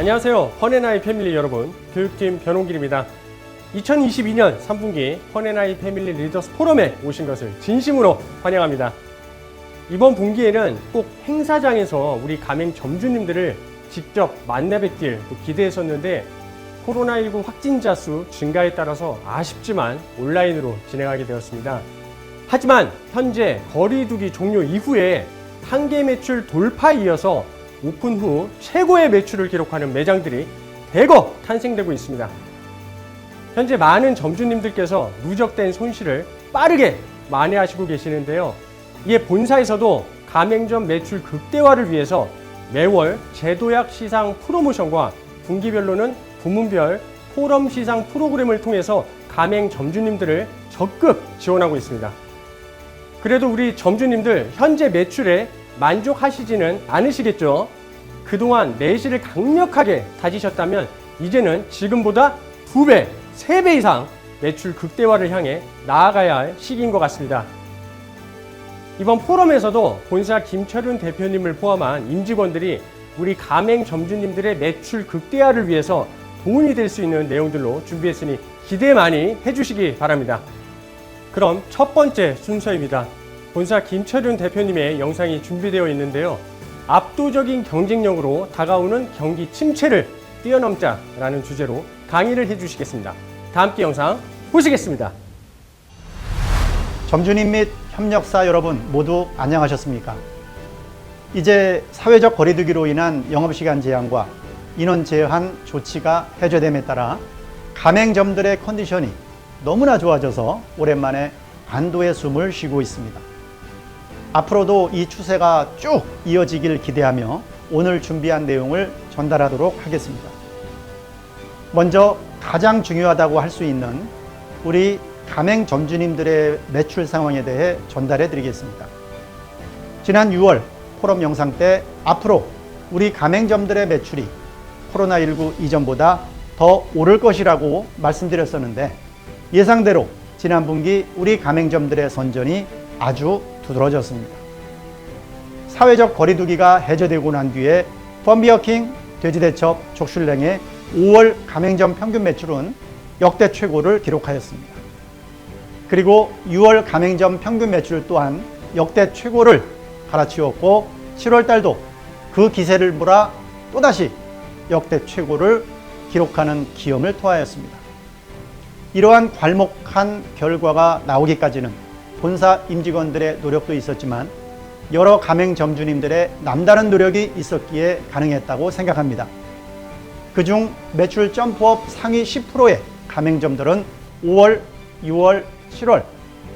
안녕하세요. 펀앤아이 패밀리 여러분, 교육팀 변홍길입니다. 2022년 3분기 펀앤아이 패밀리 리더스 포럼에 오신 것을 진심으로 환영합니다. 이번 분기에는 꼭 행사장에서 우리 가맹 점주님들을 직접 만나 뵙길 기대했었는데 코로나19 확진자 수 증가에 따라서 아쉽지만 온라인으로 진행하게 되었습니다. 하지만 현재 거리두기 종료 이후에 한계 매출 돌파에 이어서 오픈 후 최고의 매출을 기록하는 매장들이 대거 탄생되고 있습니다. 현재 많은 점주님들께서 누적된 손실을 빠르게 만회하시고 계시는데요. 이에 본사에서도 가맹점 매출 극대화를 위해서 매월 제도약 시상 프로모션과 분기별로는 부문별 포럼 시상 프로그램을 통해서 가맹 점주님들을 적극 지원하고 있습니다. 그래도 우리 점주님들 현재 매출에 만족하시지는 않으시겠죠? 그동안 내실을 강력하게 다지셨다면 이제는 지금보다 2배, 3배 이상 매출 극대화를 향해 나아가야 할 시기인 것 같습니다. 이번 포럼에서도 본사 김철윤 대표님을 포함한 임직원들이 우리 가맹 점주님들의 매출 극대화를 위해서 도움이 될 수 있는 내용들로 준비했으니 기대 많이 해주시기 바랍니다. 그럼 첫 번째 순서입니다. 본사 김철윤 대표님의 영상이 준비되어 있는데요. 압도적인 경쟁력으로 다가오는 경기 침체를 뛰어넘자라는 주제로 강의를 해주시겠습니다. 다 함께 영상 보시겠습니다. 점주님 및 협력사 여러분 모두 안녕하셨습니까? 이제 사회적 거리두기로 인한 영업시간 제한과 인원 제한 조치가 해제됨에 따라 가맹점들의 컨디션이 너무나 좋아져서 오랜만에 안도의 숨을 쉬고 있습니다. 앞으로도 이 추세가 쭉 이어지길 기대하며 오늘 준비한 내용을 전달하도록 하겠습니다. 먼저 가장 중요하다고 할 수 있는 우리 가맹 점주님들의 매출 상황에 대해 전달해 드리겠습니다. 지난 6월 포럼 영상 때 앞으로 우리 가맹점들의 매출이 코로나19 이전보다 더 오를 것이라고 말씀드렸었는데 예상대로 지난 분기 우리 가맹점들의 선전이 아주 두드러졌습니다. 사회적 거리두기가 해제되고 난 뒤에 펀비어킹, 돼지대첩, 족슐랭의 5월 가맹점 평균 매출은 역대 최고를 기록하였습니다. 그리고 6월 가맹점 평균 매출 또한 역대 최고를 갈아치웠고 7월 달도 그 기세를 몰아 또다시 역대 최고를 기록하는 기염을 토하였습니다. 이러한 괄목한 결과가 나오기까지는 본사 임직원들의 노력도 있었지만 여러 가맹 점주님들의 남다른 노력이 있었기에 가능했다고 생각합니다. 그중 매출 점프업 상위 10%의 가맹점들은 5월, 6월, 7월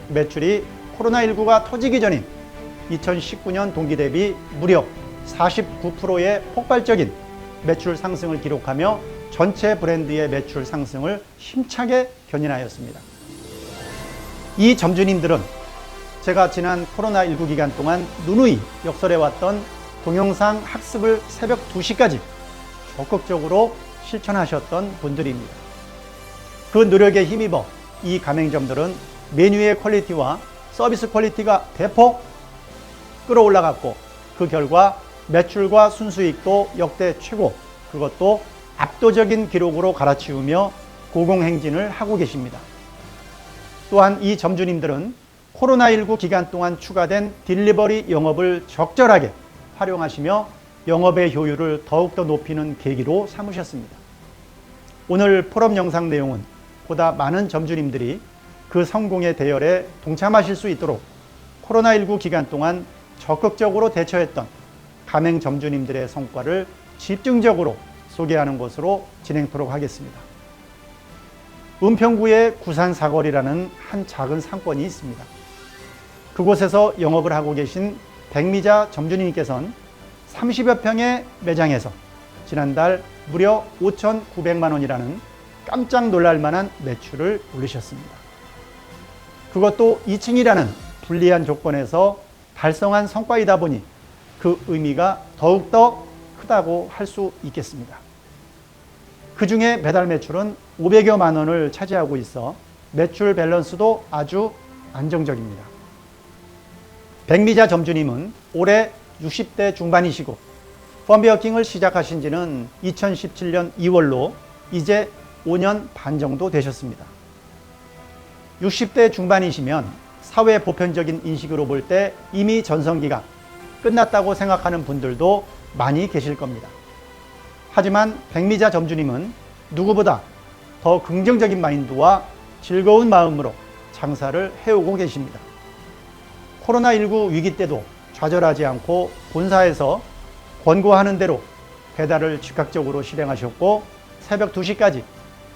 매출이 코로나19가 터지기 전인 2019년 동기 대비 무려 49%의 폭발적인 매출 상승을 기록하며 전체 브랜드의 매출 상승을 힘차게 견인하였습니다. 이 점주님들은 제가 지난 코로나19 기간 동안 누누이 역설해왔던 동영상 학습을 새벽 2시까지 적극적으로 실천하셨던 분들입니다. 그 노력에 힘입어 이 가맹점들은 메뉴의 퀄리티와 서비스 퀄리티가 대폭 끌어올라갔고 그 결과 매출과 순수익도 역대 최고, 그것도 압도적인 기록으로 갈아치우며 고공행진을 하고 계십니다. 또한 이 점주님들은 코로나19 기간 동안 추가된 딜리버리 영업을 적절하게 활용하시며 영업의 효율을 더욱더 높이는 계기로 삼으셨습니다. 오늘 포럼 영상 내용은 보다 많은 점주님들이 그 성공의 대열에 동참하실 수 있도록 코로나19 기간 동안 적극적으로 대처했던 가맹 점주님들의 성과를 집중적으로 소개하는 것으로 진행토록 하겠습니다. 은평구의 구산사거리라는 한 작은 상권이 있습니다. 그곳에서 영업을 하고 계신 백미자 점주님께서는 30여 평의 매장에서 지난달 무려 5,900만 원이라는 깜짝 놀랄 만한 매출을 올리셨습니다. 그것도 2층이라는 불리한 조건에서 달성한 성과이다 보니 그 의미가 더욱더 크다고 할 수 있겠습니다. 그 중에 매달 매출은 500여만 원을 차지하고 있어 매출 밸런스도 아주 안정적입니다. 백미자 점주님은 올해 60대 중반이시고 펌비어킹을 시작하신 지는 2017년 2월로 이제 5년 반 정도 되셨습니다. 60대 중반이시면 사회 보편적인 인식으로 볼 때 이미 전성기가 끝났다고 생각하는 분들도 많이 계실 겁니다. 하지만 백미자 점주님은 누구보다 더 긍정적인 마인드와 즐거운 마음으로 장사를 해오고 계십니다. 코로나19 위기 때도 좌절하지 않고 본사에서 권고하는 대로 배달을 즉각적으로 실행하셨고 새벽 2시까지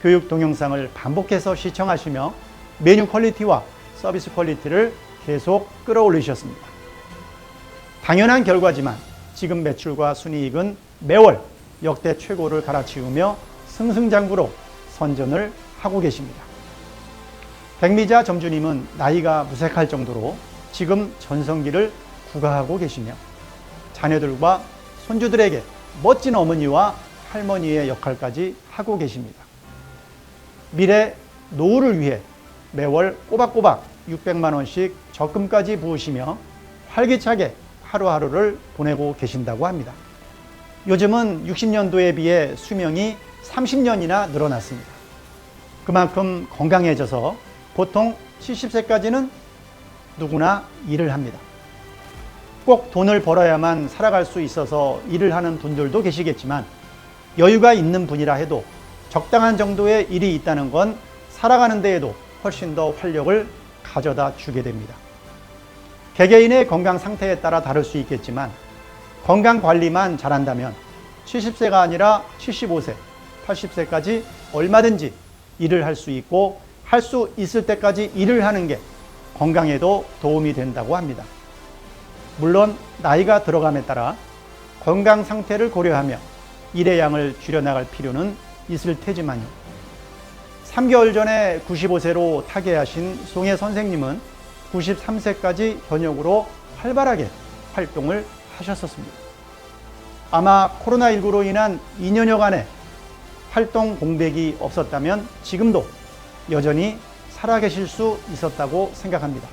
교육 동영상을 반복해서 시청하시며 메뉴 퀄리티와 서비스 퀄리티를 계속 끌어올리셨습니다. 당연한 결과지만 지금 매출과 순이익은 매월 역대 최고를 갈아치우며 승승장구로 선전을 하고 계십니다. 백미자 점주님은 나이가 무색할 정도로 지금 전성기를 구가하고 계시며 자녀들과 손주들에게 멋진 어머니와 할머니의 역할까지 하고 계십니다. 미래 노후를 위해 매월 꼬박꼬박 600만 원씩 적금까지 부으시며 활기차게 하루하루를 보내고 계신다고 합니다. 요즘은 60년도에 비해 수명이 30년이나 늘어났습니다. 그만큼 건강해져서 보통 70세까지는 누구나 일을 합니다. 꼭 돈을 벌어야만 살아갈 수 있어서 일을 하는 분들도 계시겠지만 여유가 있는 분이라 해도 적당한 정도의 일이 있다는 건 살아가는 데에도 훨씬 더 활력을 가져다 주게 됩니다. 개개인의 건강 상태에 따라 다를 수 있겠지만 건강 관리만 잘한다면 70세가 아니라 75세, 80세까지 얼마든지 일을 할 수 있고 할 수 있을 때까지 일을 하는 게 건강에도 도움이 된다고 합니다. 물론 나이가 들어감에 따라 건강 상태를 고려하며 일의 양을 줄여나갈 필요는 있을 테지만요. 3개월 전에 95세로 타계하신 송혜 선생님은 93세까지 현역으로 활발하게 활동을 하셨었습니다. 아마 코로나19로 인한 2년여간의 활동 공백이 없었다면 지금도 여전히 살아계실 수 있었다고 생각합니다.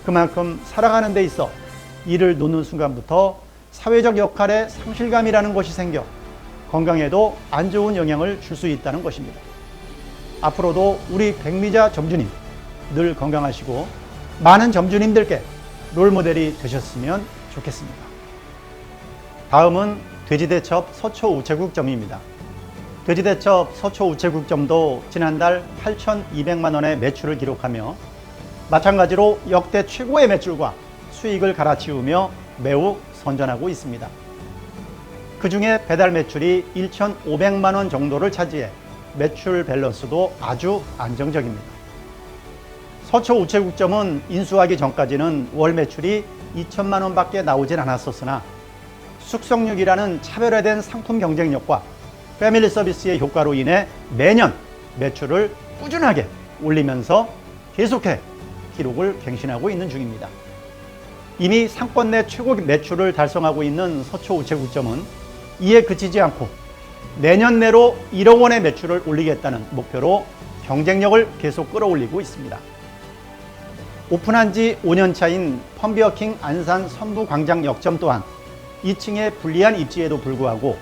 그만큼 살아가는 데 있어 일을 놓는 순간부터 사회적 역할에 상실감이라는 것이 생겨 건강에도 안 좋은 영향을 줄 수 있다는 것입니다. 앞으로도 우리 백미자 점주님 늘 건강하시고 많은 점주님들께 롤모델이 되셨으면 좋겠습니다. 다음은 돼지대첩 서초우체국점입니다. 돼지대첩 서초우체국점도 지난달 8,200만 원의 매출을 기록하며 마찬가지로 역대 최고의 매출과 수익을 갈아치우며 매우 선전하고 있습니다. 그 중에 배달 매출이 1,500만 원 정도를 차지해 매출 밸런스도 아주 안정적입니다. 서초우체국점은 인수하기 전까지는 월 매출이 2천만 원밖에 나오진 않았었으나 숙성육이라는 차별화된 상품 경쟁력과 패밀리 서비스의 효과로 인해 매년 매출을 꾸준하게 올리면서 계속해 기록을 갱신하고 있는 중입니다. 이미 상권 내 최고 매출을 달성하고 있는 서초우체국점은 이에 그치지 않고 내년 내로 1억 원의 매출을 올리겠다는 목표로 경쟁력을 계속 끌어올리고 있습니다. 오픈한 지 5년 차인 펌비어킹 안산 선부광장 역점 또한 2층의 불리한 입지에도 불구하고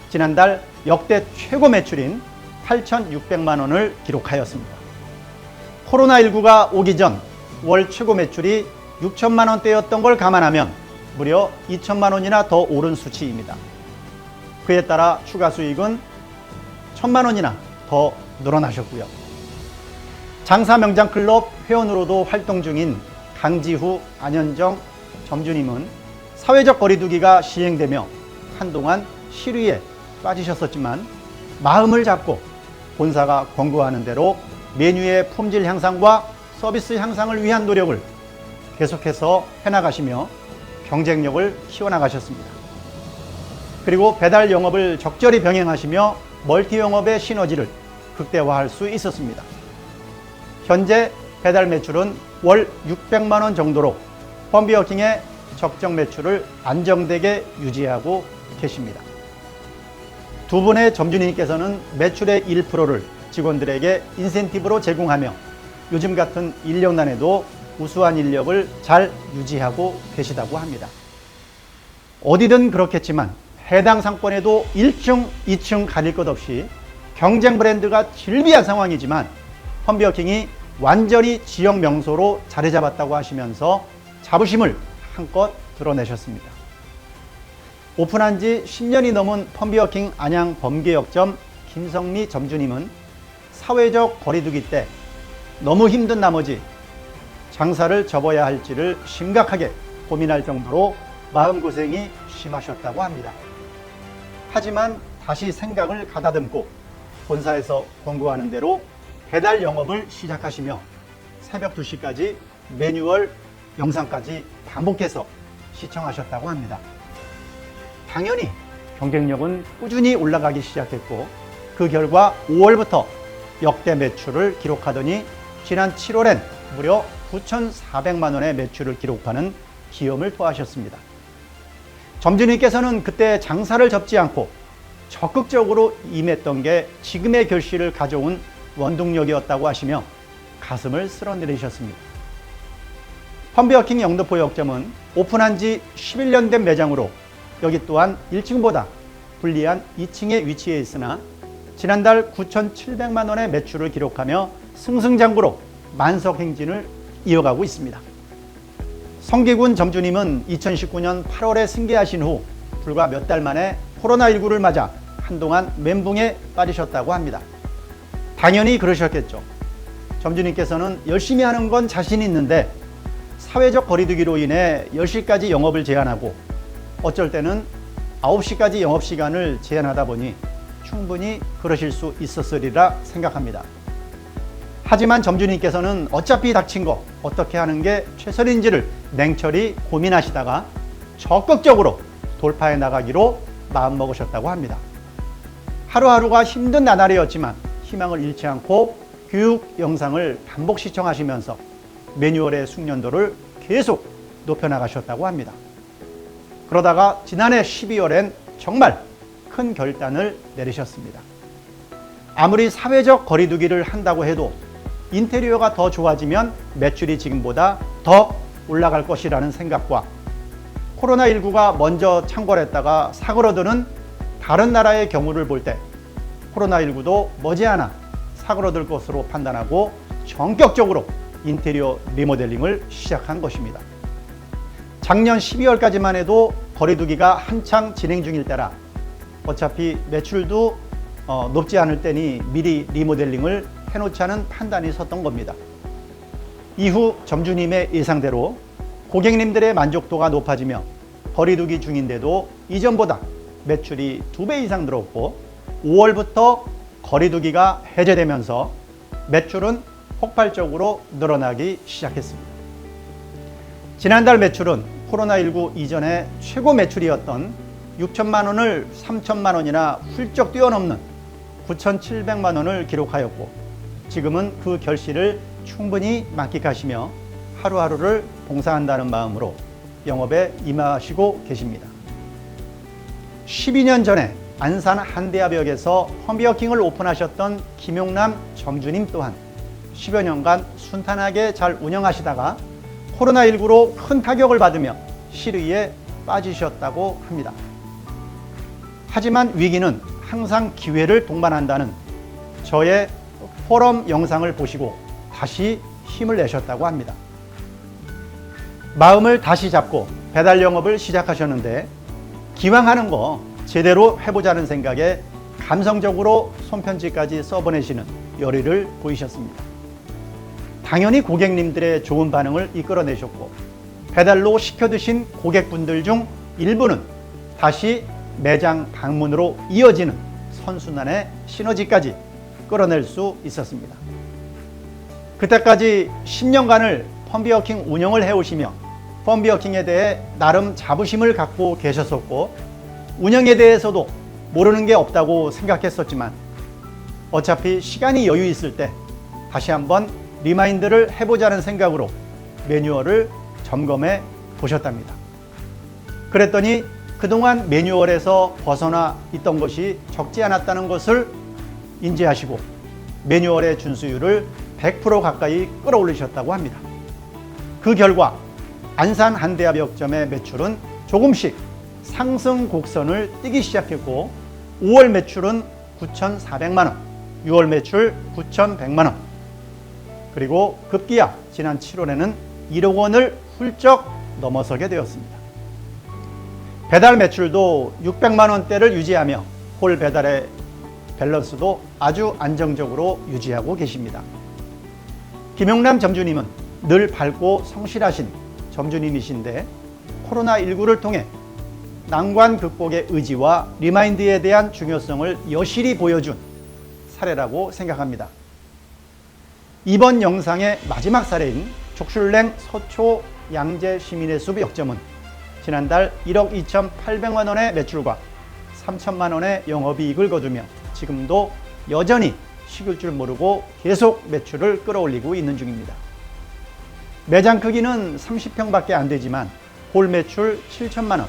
지난달 역대 최고 매출인 8,600만 원을 기록하였습니다. 코로나19가 오기 전 월 최고 매출이 6천만 원대였던 걸 감안하면 무려 2천만 원이나 더 오른 수치입니다. 그에 따라 추가 수익은 1,000만 원이나 더 늘어나셨고요. 장사 명장 클럽 회원으로도 활동 중인 강지후, 안현정 점주님은 사회적 거리두기가 시행되며 한동안 실위에 빠지셨었지만 마음을 잡고 본사가 권고하는 대로 메뉴의 품질 향상과 서비스 향상을 위한 노력을 계속해서 해나가시며 경쟁력을 키워나가셨습니다. 그리고 배달 영업을 적절히 병행하시며 멀티 영업의 시너지를 극대화할 수 있었습니다. 현재 배달 매출은 월 600만 원 정도로 펌비어킹의 적정 매출을 안정되게 유지하고 계십니다. 두 분의 점주님께서는 매출의 1%를 직원들에게 인센티브로 제공하며 요즘 같은 인력난에도 우수한 인력을 잘 유지하고 계시다고 합니다. 어디든 그렇겠지만 해당 상권에도 1층, 2층 가릴 것 없이 경쟁 브랜드가 질비한 상황이지만 펌비어킹이 완전히 지역 명소로 자리 잡았다고 하시면서 자부심을 한껏 드러내셨습니다. 오픈한 지 10년이 넘은 펌비어킹 안양 범계역점 김성미 점주님은 사회적 거리두기 때 너무 힘든 나머지 장사를 접어야 할지를 심각하게 고민할 정도로 마음고생이 심하셨다고 합니다. 하지만 다시 생각을 가다듬고 본사에서 권고하는 대로 배달 영업을 시작하시며 새벽 2시까지 매뉴얼 영상까지 반복해서 시청하셨다고 합니다. 당연히 경쟁력은 꾸준히 올라가기 시작했고 그 결과 5월부터 역대 매출을 기록하더니 지난 7월엔 무려 9,400만 원의 매출을 기록하는 기염을 토하셨습니다. 점주님께서는 그때 장사를 접지 않고 적극적으로 임했던 게 지금의 결실을 가져온 원동력이었다고 하시며 가슴을 쓸어내리셨습니다. 펌비어킹 영등포 역점은 오픈한 지 11년 된 매장으로 여기 또한 1층보다 불리한 2층에 위치해 있으나 지난달 9,700만 원의 매출을 기록하며 승승장구로 만석 행진을 이어가고 있습니다. 성기군 점주님은 2019년 8월에 승계하신 후 불과 몇 달 만에 코로나19를 맞아 한동안 멘붕에 빠지셨다고 합니다. 당연히 그러셨겠죠. 점주님께서는 열심히 하는 건 자신 있는데 사회적 거리두기로 인해 10시까지 영업을 제한하고 어쩔 때는 9시까지 영업시간을 제한하다 보니 충분히 그러실 수 있었으리라 생각합니다. 하지만 점주님께서는 어차피 닥친 거 어떻게 하는 게 최선인지를 냉철히 고민하시다가 적극적으로 돌파해 나가기로 마음먹으셨다고 합니다. 하루하루가 힘든 나날이었지만 희망을 잃지 않고 교육 영상을 반복 시청하시면서 매뉴얼의 숙련도를 계속 높여나가셨다고 합니다. 그러다가 지난해 12월엔 정말 큰 결단을 내리셨습니다. 아무리 사회적 거리두기를 한다고 해도 인테리어가 더 좋아지면 매출이 지금보다 더 올라갈 것이라는 생각과 코로나19가 먼저 창궐했다가 사그러드는 다른 나라의 경우를 볼 때 코로나19도 머지않아 사그러들 것으로 판단하고 전격적으로 인테리어 리모델링을 시작한 것입니다. 작년 12월까지만 해도 거리두기가 한창 진행 중일 때라 어차피 매출도 높지 않을 때니 미리 리모델링을 해놓자는 판단이 섰던 겁니다. 이후 점주님의 예상대로 고객님들의 만족도가 높아지며 거리두기 중인데도 이전보다 매출이 2배 이상 늘었고 5월부터 거리두기가 해제되면서 매출은 폭발적으로 늘어나기 시작했습니다. 지난달 매출은 코로나19 이전에 최고 매출이었던 6천만 원을 3천만 원이나 훌쩍 뛰어넘는 9,700만 원을 기록하였고 지금은 그 결실을 충분히 만끽하시며 하루하루를 봉사한다는 마음으로 영업에 임하시고 계십니다. 12년 전에 안산 한대합역에서 펌비어킹을 오픈하셨던 김용남 점주님 또한 10여 년간 순탄하게 잘 운영하시다가 코로나19로 큰 타격을 받으며 실의에 빠지셨다고 합니다. 하지만 위기는 항상 기회를 동반한다는 저의 포럼 영상을 보시고 다시 힘을 내셨다고 합니다. 마음을 다시 잡고 배달 영업을 시작하셨는데 기왕 하는 거 제대로 해보자는 생각에 감성적으로 손편지까지 써보내시는 열의를 보이셨습니다. 당연히 고객님들의 좋은 반응을 이끌어내셨고 배달로 시켜드신 고객분들 중 일부는 다시 매장 방문으로 이어지는 선순환의 시너지까지 끌어낼 수 있었습니다. 그때까지 10년간을 펌비어킹 운영을 해오시며 펌비어킹에 대해 나름 자부심을 갖고 계셨었고 운영에 대해서도 모르는 게 없다고 생각했었지만 어차피 시간이 여유 있을 때 다시 한번 리마인드를 해보자는 생각으로 매뉴얼을 점검해 보셨답니다. 그랬더니 그동안 매뉴얼에서 벗어나 있던 것이 적지 않았다는 것을 인지하시고 매뉴얼의 준수율을 100% 가까이 끌어올리셨다고 합니다. 그 결과 안산 한대합역점의 매출은 조금씩 상승 곡선을 띄기 시작했고 5월 매출은 9,400만 원, 6월 매출 9,100만 원, 그리고 급기야 지난 7월에는 1억 원을 훌쩍 넘어서게 되었습니다. 배달 매출도 600만 원대를 유지하며 홀 배달의 밸런스도 아주 안정적으로 유지하고 계십니다. 김용남 점주님은 늘 밝고 성실하신 점주님이신데 코로나19를 통해 난관 극복의 의지와 리마인드에 대한 중요성을 여실히 보여준 사례라고 생각합니다. 이번 영상의 마지막 사례인 족슐랭 서초 양재 시민의 숲 역점은 지난달 1억 2,800만 원의 매출과 3천만 원의 영업이익을 거두며 지금도 여전히 식을 줄 모르고 계속 매출을 끌어올리고 있는 중입니다. 매장 크기는 30평밖에 안 되지만 홀 매출 7천만 원,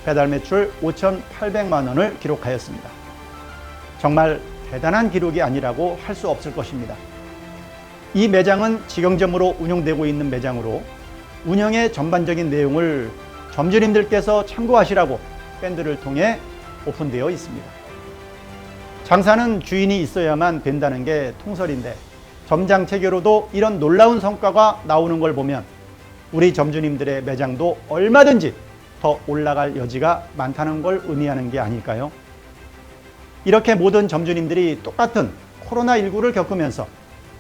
배달 매출 5,800만 원을 기록하였습니다. 정말 대단한 기록이 아니라고 할 수 없을 것입니다. 이 매장은 직영점으로 운영되고 있는 매장으로 운영의 전반적인 내용을 점주님들께서 참고하시라고 밴드를 통해 오픈되어 있습니다. 장사는 주인이 있어야만 된다는 게 통설인데 점장 체계로도 이런 놀라운 성과가 나오는 걸 보면 우리 점주님들의 매장도 얼마든지 더 올라갈 여지가 많다는 걸 의미하는 게 아닐까요? 이렇게 모든 점주님들이 똑같은 코로나19를 겪으면서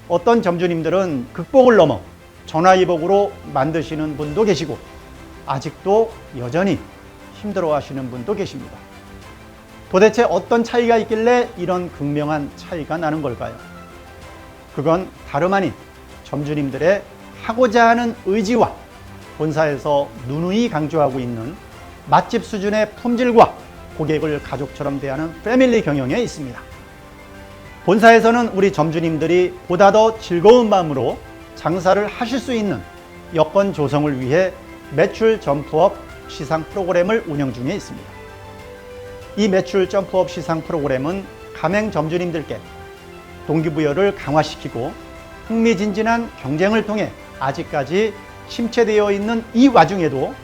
어떤 점주님들은 극복을 넘어 전화위복으로 만드시는 분도 계시고 아직도 여전히 힘들어 하시는 분도 계십니다. 도대체 어떤 차이가 있길래 이런 극명한 차이가 나는 걸까요? 그건 다름 아닌 점주님들의 하고자 하는 의지와 본사에서 누누이 강조하고 있는 맛집 수준의 품질과 고객을 가족처럼 대하는 패밀리 경영에 있습니다. 본사에서는 우리 점주님들이 보다 더 즐거운 마음으로 장사를 하실 수 있는 여건 조성을 위해 매출 점프업 시상 프로그램을 운영 중에 있습니다. 이 매출 점프업 시상 프로그램은 가맹 점주님들께 동기부여를 강화시키고 흥미진진한 경쟁을 통해 아직까지 침체되어 있는 이 와중에도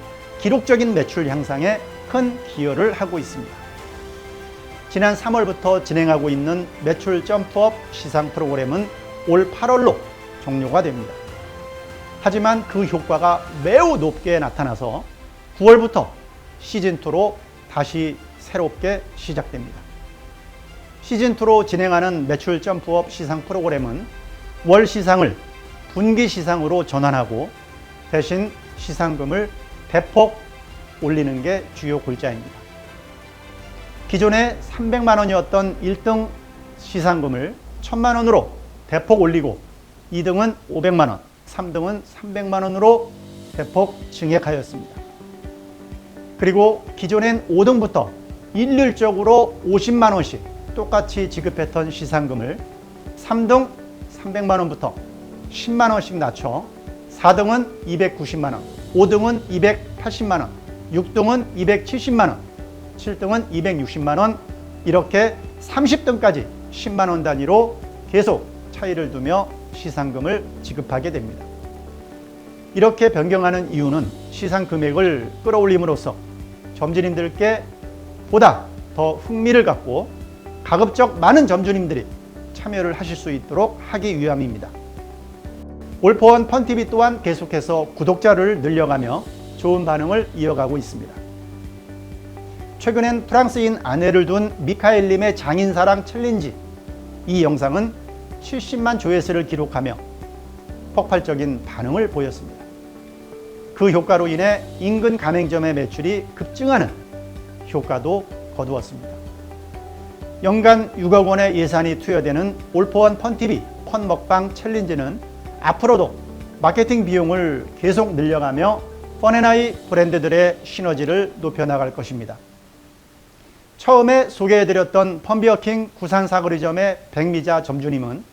기록적인 매출 향상에 큰 기여를 하고 있습니다. 지난 3월부터 진행하고 있는 매출 점프업 시상 프로그램은 올 8월로 종료가 됩니다. 하지만 그 효과가 매우 높게 나타나서 9월부터 시즌2로 다시 새롭게 시작됩니다. 시즌2로 진행하는 매출 점프업 시상 프로그램은 월 시상을 분기 시상으로 전환하고 대신 시상금을 대폭 올리는 게 주요 골자입니다. 기존에 300만 원이었던 1등 시상금을 1,000만 원으로 대폭 올리고 2등은 500만 원, 3등은 300만 원으로 대폭 증액하였습니다. 그리고 기존엔 5등부터 일률적으로 50만 원씩 똑같이 지급했던 시상금을 3등 300만 원부터 10만 원씩 낮춰 4등은 290만 원, 5등은 280만 원, 6등은 270만 원, 7등은 260만 원, 이렇게 30등까지 10만 원 단위로 계속 차이를 두며 시상금을 지급하게 됩니다. 이렇게 변경하는 이유는 시상 금액을 끌어올림으로써 점주님들께 보다 더 흥미를 갖고 가급적 많은 점주님들이 참여를 하실 수 있도록 하기 위함입니다. 올포원 펀TV 또한 계속해서 구독자를 늘려가며 좋은 반응을 이어가고 있습니다. 최근엔 프랑스인 아내를 둔 미카엘님의 장인사랑 챌린지, 이 영상은 70만 조회수를 기록하며 폭발적인 반응을 보였습니다. 그 효과로 인해 인근 가맹점의 매출이 급증하는 효과도 거두었습니다. 연간 6억 원의 예산이 투여되는 올포원 펀TV 펀먹방 챌린지는 앞으로도 마케팅 비용을 계속 늘려가며 펀앤아이 브랜드들의 시너지를 높여나갈 것입니다. 처음에 소개해드렸던 펀비어킹 구산 사거리점의 백미자 점주님은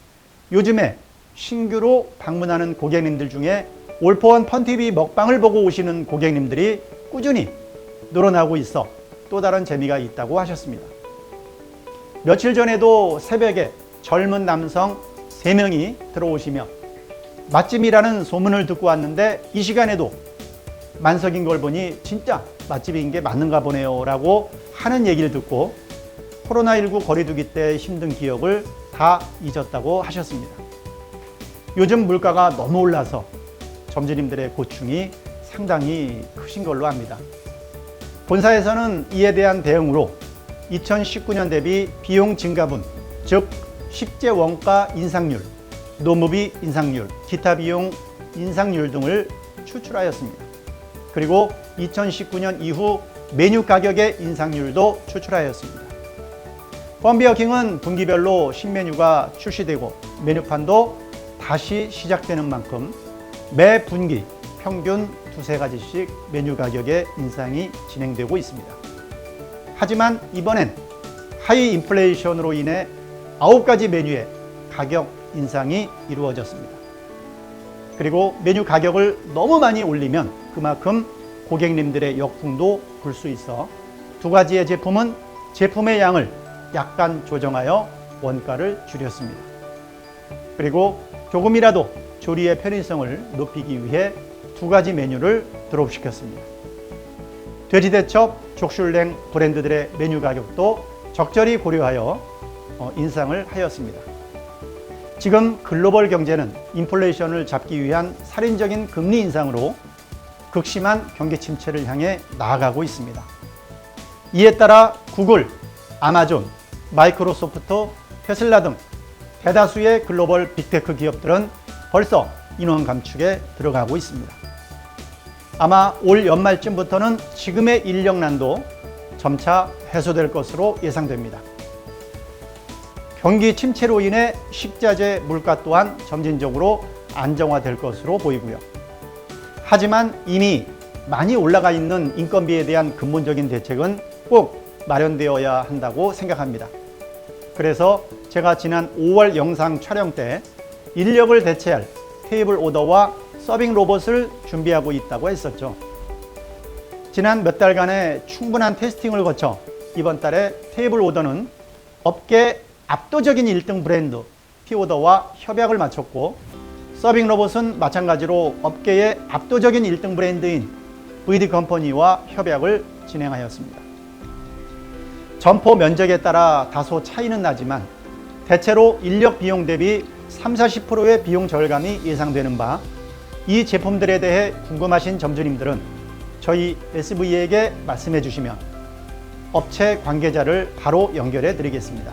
요즘에 신규로 방문하는 고객님들 중에 올포원 펀TV 먹방을 보고 오시는 고객님들이 꾸준히 늘어나고 있어 또 다른 재미가 있다고 하셨습니다. 며칠 전에도 새벽에 젊은 남성 3명이 들어오시며 맛집이라는 소문을 듣고 왔는데 이 시간에도 만석인 걸 보니 진짜 맛집인 게 맞는가 보네요 라고 하는 얘기를 듣고 코로나19 거리두기 때 힘든 기억을 다 잊었다고 하셨습니다. 요즘 물가가 너무 올라서 점주님들의 고충이 상당히 크신 걸로 압니다. 본사에서는 이에 대한 대응으로 2019년 대비 비용 증가분, 즉 식재 원가 인상률, 노무비 인상률, 기타 비용 인상률 등을 추출하였습니다. 그리고 2019년 이후 메뉴 가격의 인상률도 추출하였습니다. 뻔비어킹은 분기별로 신메뉴가 출시되고 메뉴판도 다시 시작되는 만큼 매 분기 평균 두세 가지씩 메뉴 가격의 인상이 진행되고 있습니다. 하지만 이번엔 하이 인플레이션으로 인해 9가지 메뉴의 가격 인상이 이루어졌습니다. 그리고 메뉴 가격을 너무 많이 올리면 그만큼 고객님들의 역풍도 불 수 있어 두 가지의 제품은 제품의 양을 약간 조정하여 원가를 줄였습니다. 그리고 조금이라도 조리의 편의성을 높이기 위해 두 가지 메뉴를 드롭시켰습니다. 돼지대첩, 족슐랭 브랜드들의 메뉴 가격도 적절히 고려하여 인상을 하였습니다. 지금 글로벌 경제는 인플레이션을 잡기 위한 살인적인 금리 인상으로 극심한 경기 침체를 향해 나아가고 있습니다. 이에 따라 구글, 아마존, 마이크로소프트, 테슬라 등 대다수의 글로벌 빅테크 기업들은 벌써 인원 감축에 들어가고 있습니다. 아마 올 연말쯤부터는 지금의 인력난도 점차 해소될 것으로 예상됩니다. 경기 침체로 인해 식자재 물가 또한 점진적으로 안정화될 것으로 보이고요. 하지만 이미 많이 올라가 있는 인건비에 대한 근본적인 대책은 꼭 마련되어야 한다고 생각합니다. 그래서 제가 지난 5월 영상 촬영 때 인력을 대체할 테이블 오더와 서빙 로봇을 준비하고 있다고 했었죠. 지난 몇 달간의 충분한 테스팅을 거쳐 이번 달에 테이블 오더는 업계 압도적인 1등 브랜드 티오더와 협약을 마쳤고, 서빙 로봇은 마찬가지로 업계의 압도적인 1등 브랜드인 VD컴퍼니와 협약을 진행하였습니다. 점포 면적에 따라 다소 차이는 나지만 대체로 인력 비용 대비 30-40%의 비용 절감이 예상되는 바, 이 제품들에 대해 궁금하신 점주님들은 저희 SV에게 말씀해 주시면 업체 관계자를 바로 연결해 드리겠습니다.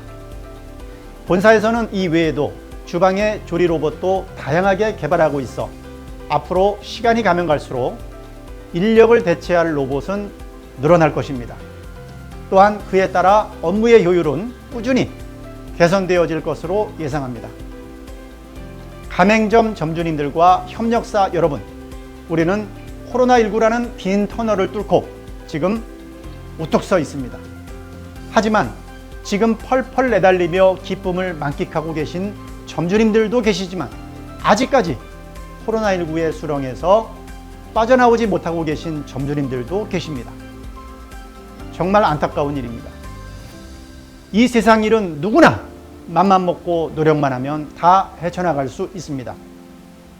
본사에서는 이 외에도 주방의 조리 로봇도 다양하게 개발하고 있어 앞으로 시간이 가면 갈수록 인력을 대체할 로봇은 늘어날 것입니다. 또한 그에 따라 업무의 효율은 꾸준히 개선되어질 것으로 예상합니다. 가맹점 점주님들과 협력사 여러분, 우리는 코로나19라는 빈 터널을 뚫고 지금 우뚝 서 있습니다. 하지만 지금 펄펄 내달리며 기쁨을 만끽하고 계신 점주님들도 계시지만 아직까지 코로나19의 수렁에서 빠져나오지 못하고 계신 점주님들도 계십니다. 정말 안타까운 일입니다. 이 세상 일은 누구나 맘만 먹고 노력만 하면 다 헤쳐나갈 수 있습니다.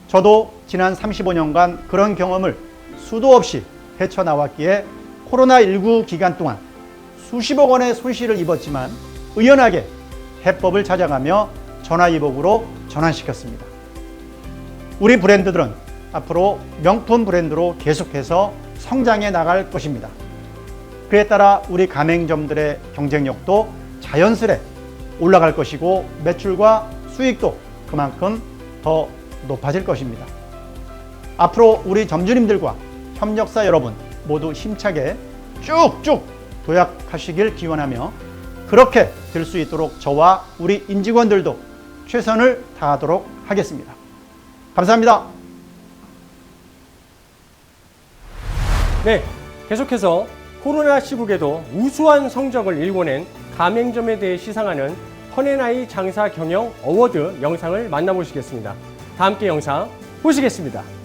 저도 지난 35년간 그런 경험을 수도 없이 헤쳐나왔기에 코로나19 기간 동안 수십억 원의 손실을 입었지만 의연하게 해법을 찾아가며 전화위복으로 전환시켰습니다. 우리 브랜드들은 앞으로 명품 브랜드로 계속해서 성장해 나갈 것입니다. 그에 따라 우리 가맹점들의 경쟁력도 자연스레 올라갈 것이고 매출과 수익도 그만큼 더 높아질 것입니다. 앞으로 우리 점주님들과 협력사 여러분 모두 힘차게 쭉쭉 도약하시길 기원하며 그렇게 될 수 있도록 저와 우리 임직원들도 최선을 다하도록 하겠습니다. 감사합니다. 네, 계속해서 코로나 시국에도 우수한 성적을 일궈낸 가맹점에 대해 시상하는 펀앤아이 장사 경영 어워드 영상을 만나보시겠습니다. 다 함께 영상 보시겠습니다.